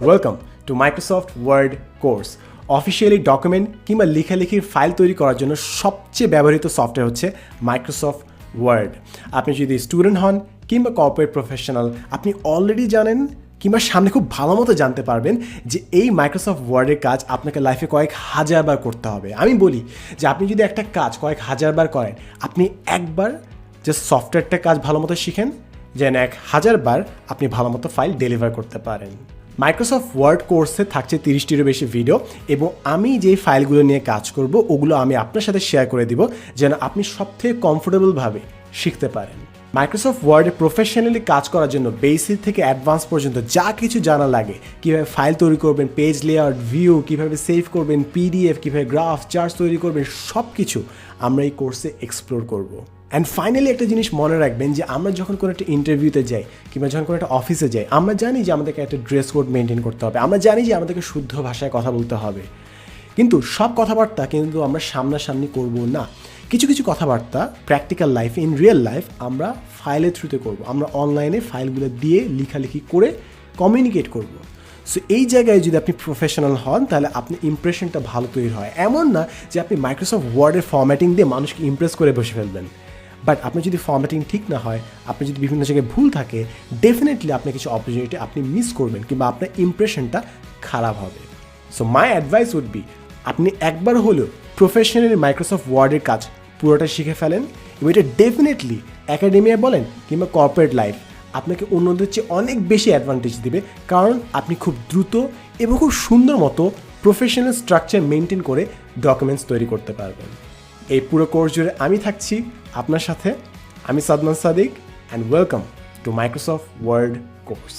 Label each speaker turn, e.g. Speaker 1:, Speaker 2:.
Speaker 1: Welcome to Microsoft Word course. Officially document কিংবা লেখালেখির file তৈরি করার জন্য সবচেয়ে ব্যবহৃত সফটওয়্যার হচ্ছে মাইক্রোসফট ওয়ার্ড। আপনি যদি স্টুডেন্ট হন কিংবা কর্পোরেট প্রফেশনাল, আপনি অলরেডি জানেন কিংবা সামনে খুব ভালো মতো জানতে পারবেন যে এই মাইক্রোসফট ওয়ার্ডের কাজ আপনাকে লাইফে কয়েক হাজার বার করতে হবে। আমি বলি যে আপনি যদি একটা কাজ কয়েক হাজার বার করেন, আপনি একবার যে সফটওয়্যারটার কাজ ভালো মতো শিখেন, যেন 1000 বার আপনি ভালো মতো ফাইল ডেলিভার করতে পারেন। মাইক্রোসফট ওয়ার্ড কোর্সে থাকছে 30টিরও বেশি ভিডিও, এবং আমি যেই ফাইলগুলো নিয়ে কাজ করব ওগুলো আমি আপনার সাথে শেয়ার করে দিব, যেন আপনি সবথেকে কমফোর্টেবলভাবে শিখতে পারেন। মাইক্রোসফট ওয়ার্ডে প্রফেশনালি কাজ করার জন্য বেসিক থেকে অ্যাডভান্স পর্যন্ত যা কিছু জানা লাগে, কীভাবে ফাইল তৈরি করবেন, পেজ লেআউট, ভিউ, কীভাবে সেভ করবেন, পিডিএফ, কীভাবে গ্রাফ, চার্টস তৈরি করবেন, সব কিছু আমরা এই কোর্সে এক্সপ্লোর করব। অ্যান্ড ফাইনালি একটা জিনিস মনে রাখবেন যে আমরা যখন কোনো একটা ইন্টারভিউতে যাই কিংবা যখন কোনো একটা অফিসে যাই, আমরা জানি যে আমাদেরকে একটা ড্রেস কোড মেনটেন করতে হবে, আমরা জানি যে আমাদেরকে শুদ্ধ ভাষায় কথা বলতে হবে, কিন্তু সব কথাবার্তা কিন্তু আমরা সামনাসামনি করব না। কিছু কিছু কথাবার্তা practical life, in real life আমরা ফাইলের থ্রুতে করব, আমরা অনলাইনে ফাইলগুলো দিয়ে লেখালেখি করে কমিউনিকেট করব। সো এই জায়গায় যদি আপনি প্রফেশনাল হন, তাহলে আপনি ইমপ্রেশনটা ভালো তৈরি হয়। এমন না যে আপনি মাইক্রোসফট ওয়ার্ডের ফরম্যাটিং দিয়ে মানুষকে ইমপ্রেস করে বসে ফেলবেন, বাট আপনার যদি ফরম্যাটিং ঠিক না হয়, আপনি যদি বিভিন্ন জায়গায় ভুল থাকে, ডেফিনেটলি আপনি কিছু অপরচুনিটি আপনি মিস করবেন কিংবা আপনার ইমপ্রেশনটা খারাপ হবে। So my advice would be, আপনি একবার হলেও প্রফেশনালি মাইক্রোসফট ওয়ার্ডের কাজ পুরোটা শিখে ফেলেন, এবং এটা ডেফিনেটলি একাডেমিয়া বলেন কিংবা কর্পোরেট লাইফ আপনাকে অন্যদের চেয়ে অনেক বেশি অ্যাডভান্টেজ দিবে, কারণ আপনি খুব দ্রুত এবং খুব সুন্দর মতো প্রফেশনাল স্ট্রাকচার মেনটেন করে ডকুমেন্টস তৈরি করতে পারবেন। এই পুরো কোর্স জুড়ে আমি থাকছি আপনার সাথে। আমি Sadman Sadiq, and welcome to Microsoft Word course.